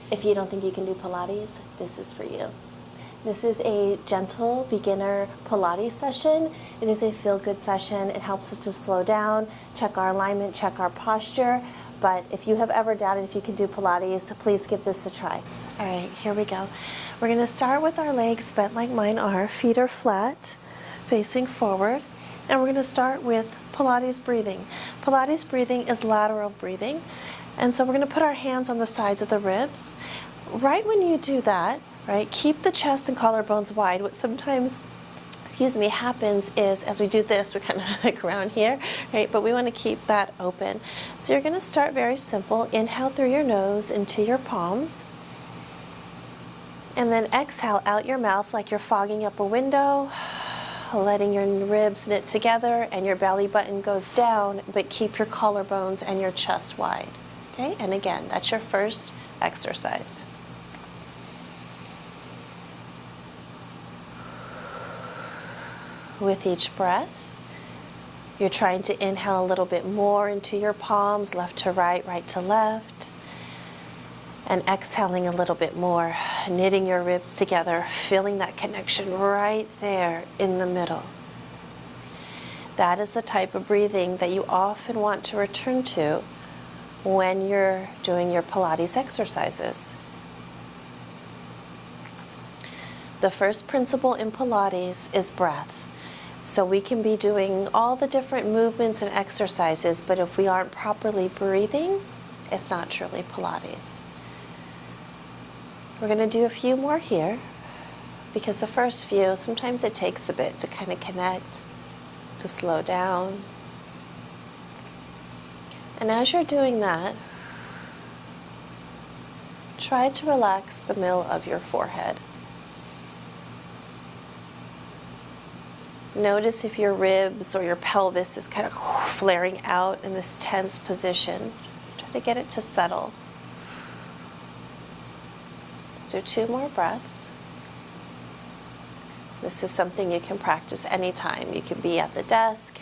If you don't think you can do Pilates, this is for you. This is a gentle beginner Pilates session. It is a feel-good session. It helps us to slow down, check our alignment, check our posture. But if you have ever doubted if you can do Pilates, please give this a try. All right, here we go. We're going to start with our legs bent like mine are. Feet are flat, facing forward. And we're going to start with Pilates breathing. Pilates breathing is lateral breathing. And so we're going to put our hands on the sides of the ribs. Right when you do that, right, keep the chest and collarbones wide. What sometimes, happens is as we do this, we kind of like around here, right? But we want to keep that open. So you're going to start very simple. Inhale through your nose into your palms. And then exhale out your mouth like you're fogging up a window, letting your ribs knit together and your belly button goes down, but keep your collarbones and your chest wide. Okay, and again, that's your first exercise. With each breath, you're trying to inhale a little bit more into your palms, left to right, right to left, and exhaling a little bit more, knitting your ribs together, feeling that connection right there in the middle. That is the type of breathing that you often want to return to when you're doing your Pilates exercises. The first principle in Pilates is breath. So we can be doing all the different movements and exercises, but if we aren't properly breathing, it's not truly Pilates. We're going to do a few more here, because the first few, sometimes it takes a bit to kind of connect, to slow down. And as you're doing that, try to relax the middle of your forehead. Notice if your ribs or your pelvis is kind of flaring out in this tense position. Try to get it to settle. Let's do 2 more breaths. This is something you can practice anytime. You can be at the desk,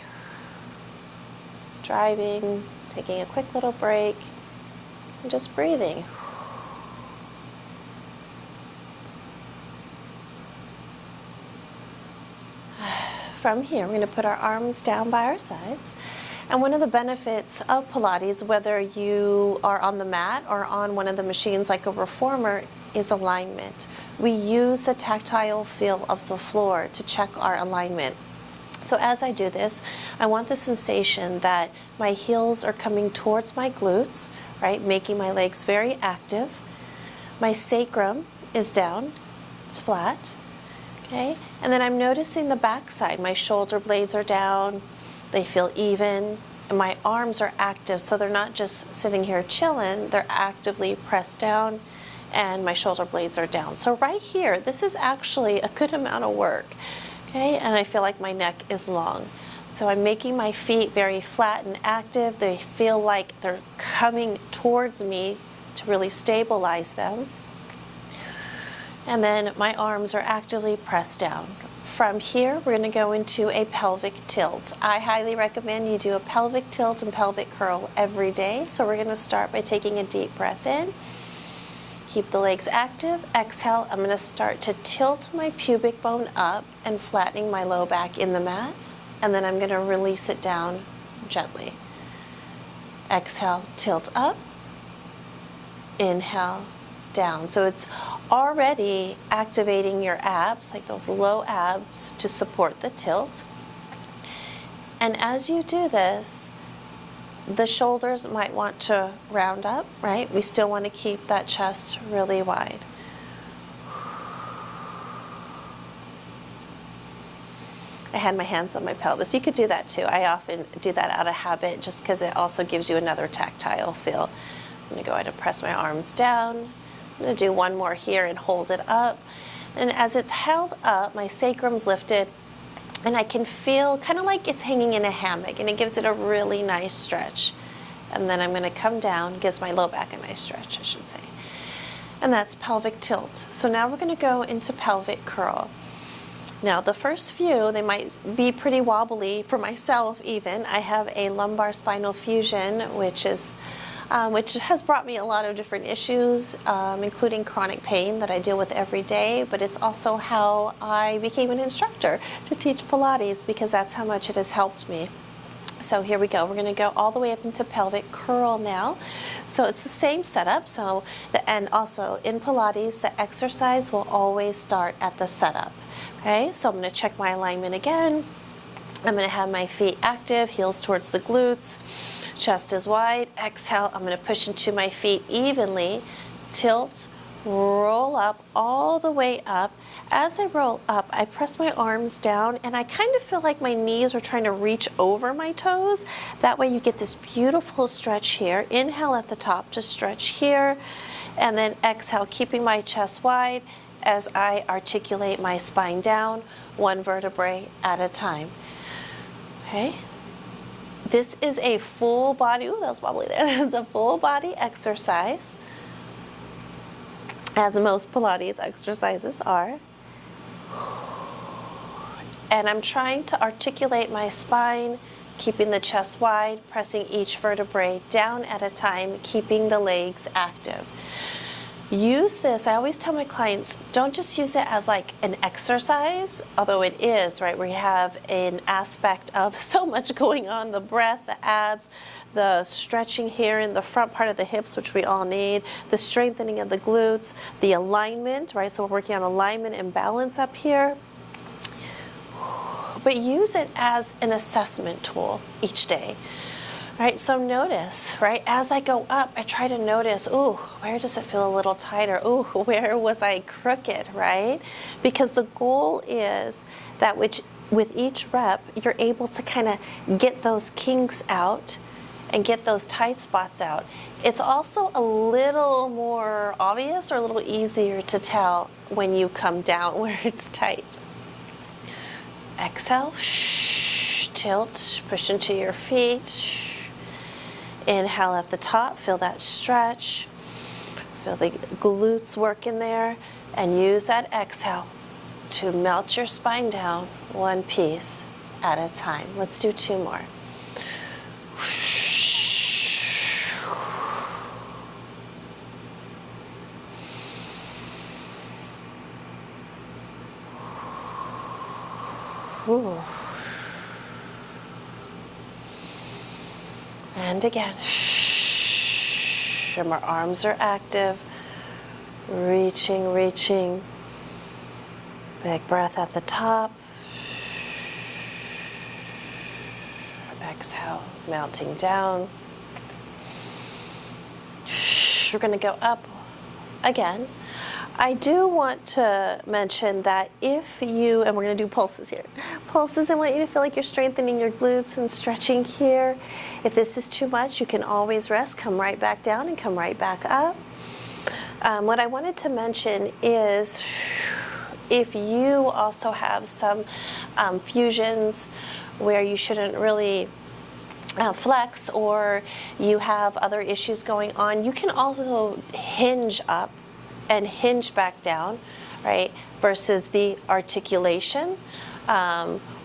driving, taking a quick little break, and just breathing. From here, we're going to put our arms down by our sides. And one of the benefits of Pilates, whether you are on the mat or on one of the machines like a reformer, is alignment. We use the tactile feel of the floor to check our alignment. So as I do this, I want the sensation that my heels are coming towards my glutes, right, making my legs very active. My sacrum is down, it's flat, okay? And then I'm noticing the backside. My shoulder blades are down, they feel even, and my arms are active, so they're not just sitting here chilling, they're actively pressed down, and my shoulder blades are down. So right here, this is actually a good amount of work. Okay, and I feel like my neck is long. So I'm making my feet very flat and active. They feel like they're coming towards me to really stabilize them. And then my arms are actively pressed down. From here, we're going to go into a pelvic tilt. I highly recommend you do a pelvic tilt and pelvic curl every day. So we're going to start by taking a deep breath in. Keep the legs active. Exhale, I'm going to start to tilt my pubic bone up and flattening my low back in the mat. And then I'm going to release it down gently. Exhale, tilt up. Inhale, down. So it's already activating your abs, like those low abs, to support the tilt. And as you do this, the shoulders might want to round up, right? We still want to keep that chest really wide. I had my hands on my pelvis. You could do that too. I often do that out of habit just because it also gives you another tactile feel. I'm going to go ahead and press my arms down. I'm going to do one more here and hold it up. And as it's held up, my sacrum's lifted, and I can feel kind of like it's hanging in a hammock, and it gives it a really nice stretch. And then I'm going to come down, gives my low back a nice stretch, I should say. And that's pelvic tilt. So now we're going to go into pelvic curl. Now the first few, they might be pretty wobbly for myself even. I have a lumbar spinal fusion, which is which has brought me a lot of different issues, including chronic pain that I deal with every day, but it's also how I became an instructor to teach Pilates, because that's how much it has helped me. So here we go. We're going to go all the way up into pelvic curl now. So it's the same setup. And also in Pilates, the exercise will always start at the setup. Okay, so I'm going to check my alignment again. I'm going to have my feet active, heels towards the glutes, chest is wide. Exhale, I'm going to push into my feet evenly, tilt, roll up all the way up. As I roll up, I press my arms down, and I kind of feel like my knees are trying to reach over my toes. That way you get this beautiful stretch here. Inhale at the top to stretch here, and then exhale, keeping my chest wide as I articulate my spine down, one vertebrae at a time. Okay. This is a full body, ooh, that was wobbly there. This is a full body exercise, as most Pilates exercises are. And I'm trying to articulate my spine, keeping the chest wide, pressing each vertebrae down at a time, keeping the legs active. Use this, I always tell my clients, don't just use it as like an exercise, although it is, right? We have an aspect of so much going on, the breath, the abs, the stretching here in the front part of the hips, which we all need, the strengthening of the glutes, the alignment, right? So we're working on alignment and balance up here. But use it as an assessment tool each day. Right, so notice, right, as I go up, I try to notice, ooh, where does it feel a little tighter? Ooh, where was I crooked, right? Because the goal is that with each rep, you're able to kind of get those kinks out and get those tight spots out. It's also a little more obvious or a little easier to tell when you come down where it's tight. Exhale, tilt, push into your feet. Inhale at the top, feel that stretch, feel the glutes work in there, and use that exhale to melt your spine down one piece at a time. Let's do two more. Ooh. And again, and our arms are active, reaching, reaching. Big breath at the top. Exhale, melting down. We're going to go up again. I do want to mention that if you, and we're going to do pulses here. Pulses, I want you to feel like you're strengthening your glutes and stretching here. If this is too much, you can always rest, come right back down and come right back up. What I wanted to mention is if you also have some fusions where you shouldn't really flex, or you have other issues going on, you can also hinge up and hinge back down, right, versus the articulation.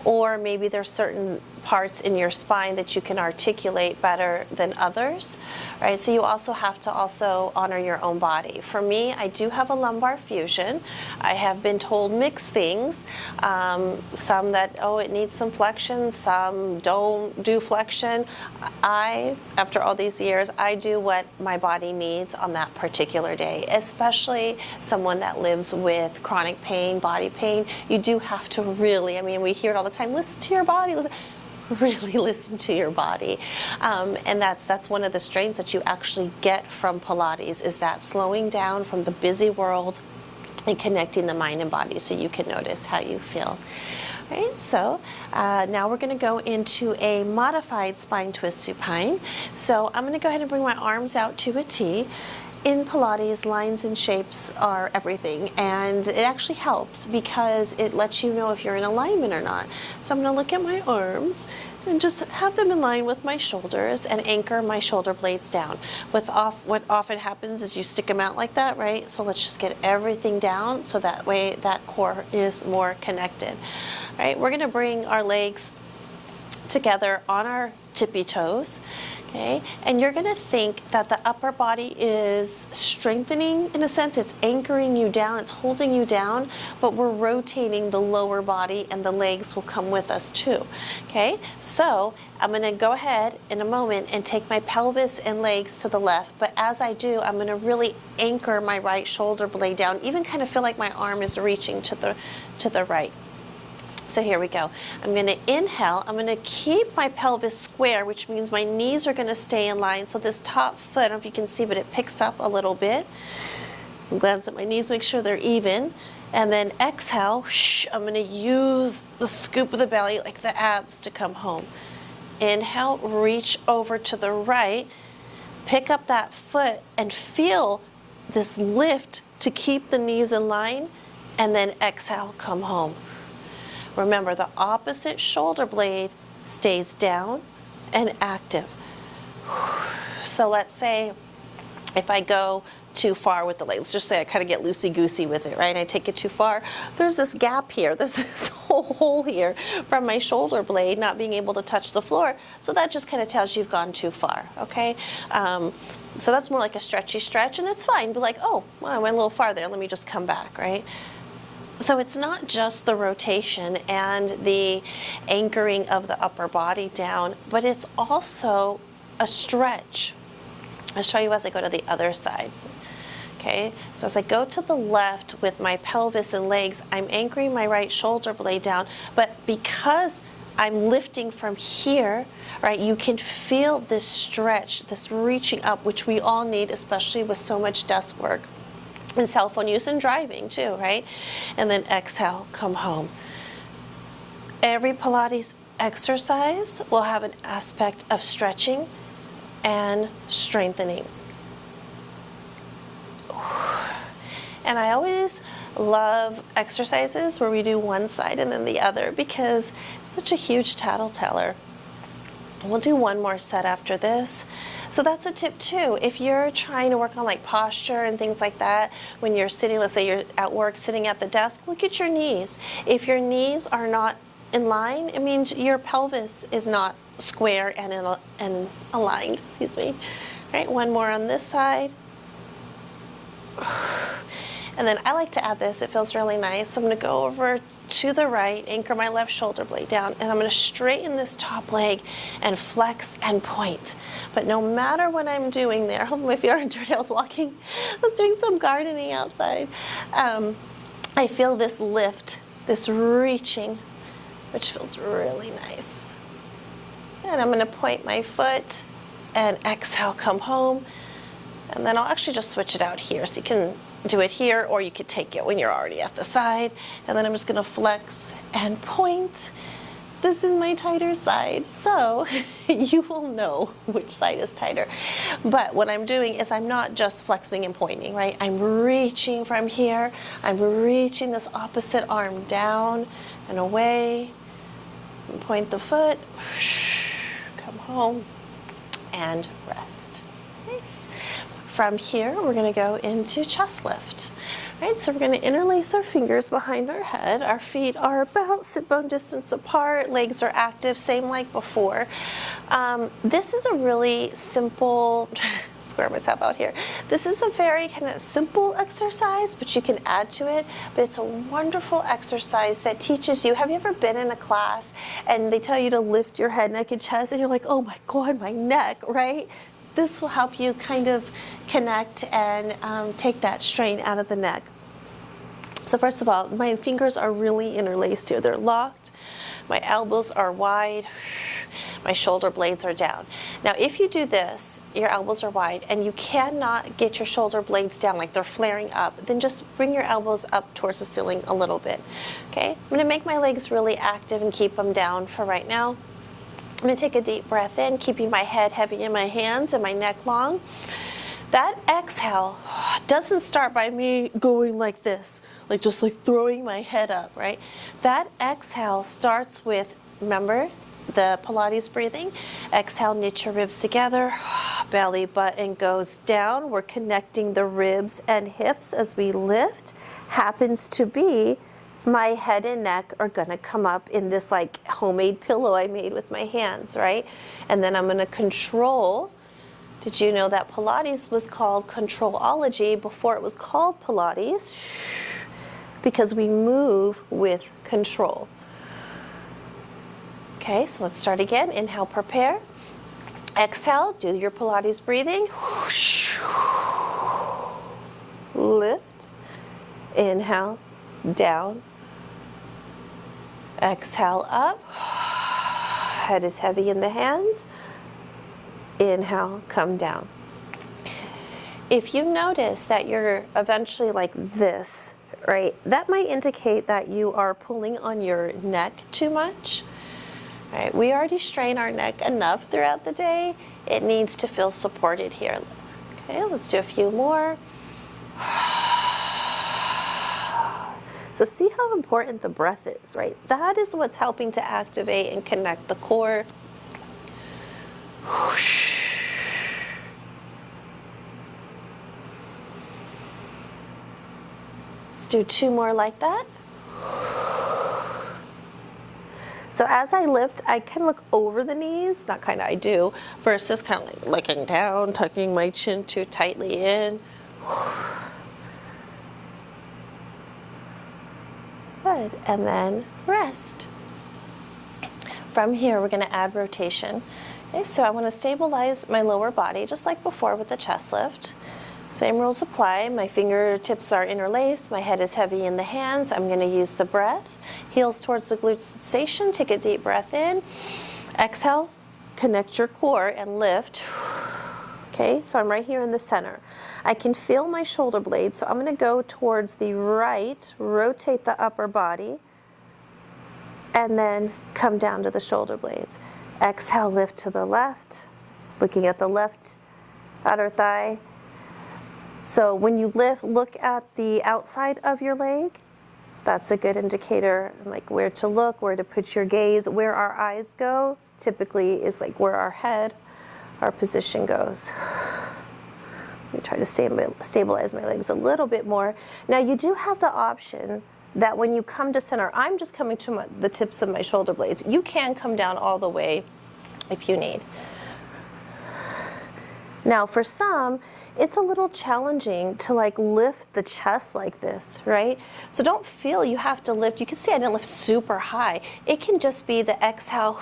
Or maybe there's certain parts in your spine that you can articulate better than others, right? So you also have to honor your own body. For me, I do have a lumbar fusion. I have been told mixed things. Some that, oh, it needs some flexion, some don't do flexion. After all these years, I do what my body needs on that particular day, especially someone that lives with chronic pain, body pain. You do have to really, I mean, we hear it all the time, listen to your body, really listen to your body. And that's one of the strains that you actually get from Pilates, is that slowing down from the busy world and connecting the mind and body so you can notice how you feel. Right, so now we're going to go into a modified spine twist supine. So I'm going to go ahead and bring my arms out to a T. In Pilates, lines and shapes are everything, and it actually helps because it lets you know if you're in alignment or not. So I'm going to look at my arms and just have them in line with my shoulders and anchor my shoulder blades down. What often happens is you stick them out like that, right? So let's just get everything down so that way that core is more connected. All right, we're going to bring our legs together on our tippy toes, okay? And you're gonna think that the upper body is strengthening in a sense. It's anchoring you down, it's holding you down, but we're rotating the lower body and the legs will come with us too, okay? So I'm gonna go ahead in a moment and take my pelvis and legs to the left, but as I do, I'm gonna really anchor my right shoulder blade down, even kind of feel like my arm is reaching to the right. So here we go. I'm going to inhale. I'm going to keep my pelvis square, which means my knees are going to stay in line. So this top foot, I don't know if you can see, but it picks up a little bit. Glance at my knees, make sure they're even. And then exhale, I'm going to use the scoop of the belly, like the abs, to come home. Inhale, reach over to the right. Pick up that foot and feel this lift to keep the knees in line. And then exhale, come home. Remember, the opposite shoulder blade stays down and active. So let's say if I go too far with the leg, let's just say I kind of get loosey-goosey with it, right? I take it too far. There's this gap here. There's this whole hole here from my shoulder blade not being able to touch the floor. So that just kind of tells you you've gone too far, okay? So that's more like a stretchy stretch, and it's fine. Be like, oh, well, I went a little farther. Let me just come back, right? So it's not just the rotation and the anchoring of the upper body down, but it's also a stretch. I'll show you as I go to the other side. Okay, so as I go to the left with my pelvis and legs, I'm anchoring my right shoulder blade down, but because I'm lifting from here, right, you can feel this stretch, this reaching up, which we all need, especially with so much desk work and cell phone use and driving too, right? And then exhale, come home. Every Pilates exercise will have an aspect of stretching and strengthening. And I always love exercises where we do one side and then the other because it's such a huge tattleteller. We'll do one more set after this. So that's a tip too. If you're trying to work on like posture and things like that, when you're sitting, let's say you're at work sitting at the desk, look at your knees. If your knees are not in line, it means your pelvis is not square and aligned, excuse me. All right, one more on this side. And then I like to add this, it feels really nice. So I'm gonna go over to the right, anchor my left shoulder blade down, and I'm gonna straighten this top leg and flex and point. But no matter what I'm doing there, hold on, my feet aren't dirty, I was walking, I was doing some gardening outside. I feel this lift, this reaching, which feels really nice. And I'm gonna point my foot and exhale, come home. And then I'll actually just switch it out here so you can do it here, or you could take it when you're already at the side. And then I'm just gonna flex and point. This is my tighter side, so you will know which side is tighter. But what I'm doing is I'm not just flexing and pointing, right? I'm reaching from here. I'm reaching this opposite arm down and away. And point the foot, come home, and rest. Nice. From here, we're gonna go into chest lift. Right, so we're gonna interlace our fingers behind our head. Our feet are about sit bone distance apart, legs are active, same like before. This is a really simple, square myself out here. This is a very kind of simple exercise, but you can add to it, but it's a wonderful exercise that teaches you. Have you ever been in a class and they tell you to lift your head, neck, and chest, and you're like, oh my God, my neck, right? This will help you kind of connect and take that strain out of the neck. So first of all, my fingers are really interlaced here. They're locked. My elbows are wide. My shoulder blades are down. Now, if you do this, your elbows are wide, and you cannot get your shoulder blades down, like they're flaring up, then just bring your elbows up towards the ceiling a little bit. Okay? I'm gonna make my legs really active and keep them down for right now. I'm gonna take a deep breath in, keeping my head heavy in my hands and my neck long. That exhale doesn't start by me going like this, like just like throwing my head up, right? That exhale starts with, remember, the Pilates breathing. Exhale, knit your ribs together, belly button goes down. We're connecting the ribs and hips as we lift. Happens to be my head and neck are gonna come up in this like homemade pillow I made with my hands, right? And then I'm gonna control. Did you know that Pilates was called Controlology before it was called Pilates? Because we move with control. Okay, so let's start again. Inhale, prepare. Exhale, do your Pilates breathing. Lift. Inhale, down. Exhale, up. Head is heavy in the hands. Inhale, come down. If you notice that you're eventually like this, right, that might indicate that you are pulling on your neck too much. Right, we already strain our neck enough throughout the day. It needs to feel supported here. Okay, let's do a few more. So see how important the breath is, right? That is what's helping to activate and connect the core. Let's do 2 more like that. So as I lift, I can look over the knees, not kind of, I do, versus kind of like looking down, tucking my chin too tightly in. Good, and then rest. From here, we're gonna add rotation. Okay, so I wanna stabilize my lower body, just like before with the chest lift. Same rules apply. My fingertips are interlaced. My head is heavy in the hands. I'm going to use the breath. Heels towards the glute sensation. Take a deep breath in. Exhale. Connect your core and lift. Okay, so I'm right here in the center. I can feel my shoulder blades, so I'm going to go towards the right, rotate the upper body, and then come down to the shoulder blades. Exhale, lift to the left, looking at the left outer thigh. So when you lift, look at the outside of your leg. That's a good indicator, like where to look, where to put your gaze. Where our eyes go typically is like where our head, our position goes. Let me try to stabilize my legs a little bit more. Now you do have the option that when you come to center, I'm just coming to the tips of my shoulder blades. You can come down all the way if you need. Now for some, it's a little challenging to like lift the chest like this, right? So don't feel you have to lift. You can see I didn't lift super high. It can just be the exhale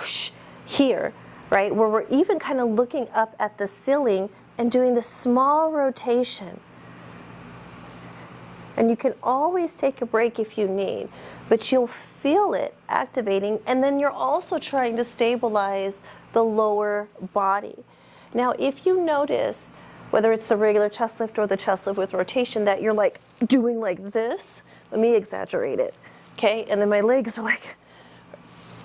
here, right? Where we're even kind of looking up at the ceiling and doing the small rotation. And you can always take a break if you need, but you'll feel it activating, and then you're also trying to stabilize the lower body. Now, if you notice, whether it's the regular chest lift or the chest lift with rotation, that you're like doing like this, let me exaggerate it, okay? And then my legs are like,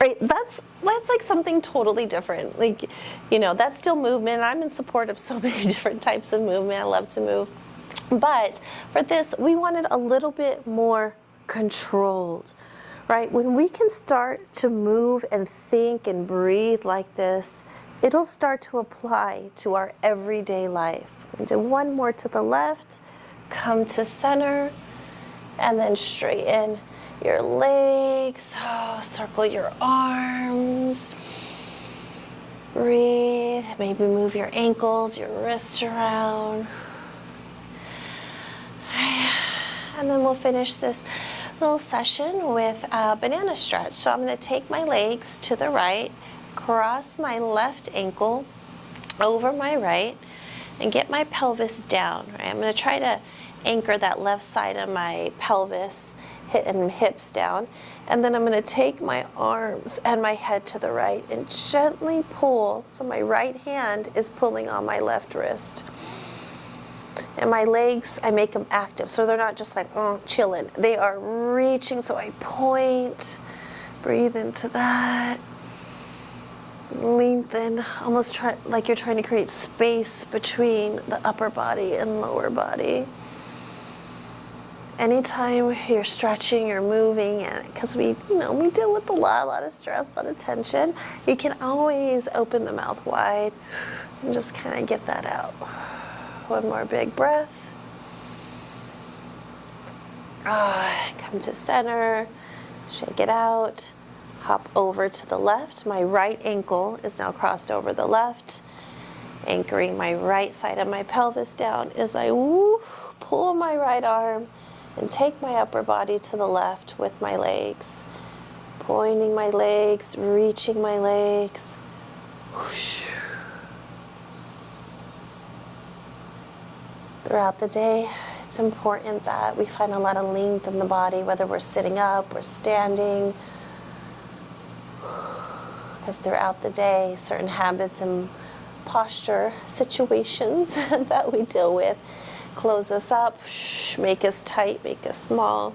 right, that's like something totally different. Like, you know, that's still movement. I'm in support of so many different types of movement. I love to move. But for this, we wanted a little bit more controlled, right? When we can start to move and think and breathe like this, it'll start to apply to our everyday life. We do 1 more to the left, come to center, and then straighten your legs, circle your arms, breathe, maybe move your ankles, your wrists around. And then we'll finish this little session with a banana stretch. So I'm going to take my legs to the right, cross my left ankle over my right, and get my pelvis down. Right? I'm going to try to anchor that left side of my pelvis and hips down. And then I'm going to take my arms and my head to the right and gently pull. So my right hand is pulling on my left wrist. And my legs, I make them active, so they're not just like, chilling. They are reaching, so I point, breathe into that, lengthen, almost like you're trying to create space between the upper body and lower body. Anytime you're stretching, you're moving, and because we deal with a lot of stress, a lot of tension, you can always open the mouth wide and just kind of get that out. 1 more big breath. Come to center, shake it out, hop over to the left. My right ankle is now crossed over the left, anchoring my right side of my pelvis down as I pull my right arm and take my upper body to the left with my legs. Pointing my legs, reaching my legs. Throughout the day, it's important that we find a lot of length in the body, whether we're sitting up or standing. Because throughout the day, certain habits and posture situations that we deal with close us up, make us tight, make us small.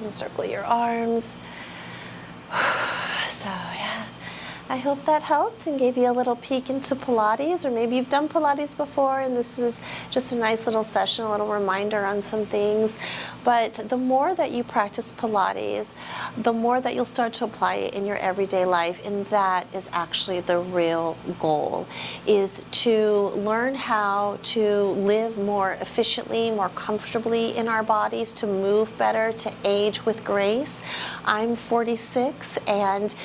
And circle your arms. So yeah, I hope that helped and gave you a little peek into Pilates, or maybe you've done Pilates before and this was just a nice little session, a little reminder on some things. But the more that you practice Pilates, the more that you'll start to apply it in your everyday life, and that is actually the real goal, is to learn how to live more efficiently, more comfortably in our bodies, to move better, to age with grace. I'm 46 and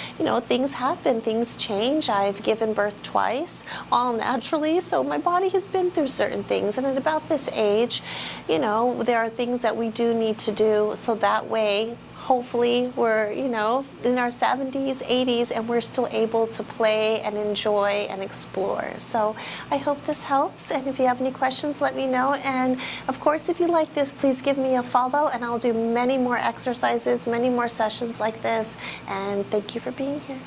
things happen, things change. I've given birth twice, all naturally, so my body has been through certain things, and at about this age, there are things that we do need to do, so that way hopefully we're in our 70s, 80s, and we're still able to play and enjoy and explore. So I hope this helps, and if you have any questions, let me know. And of course, if you like this, please give me a follow, and I'll do many more exercises, many more sessions like this. And thank you for being here.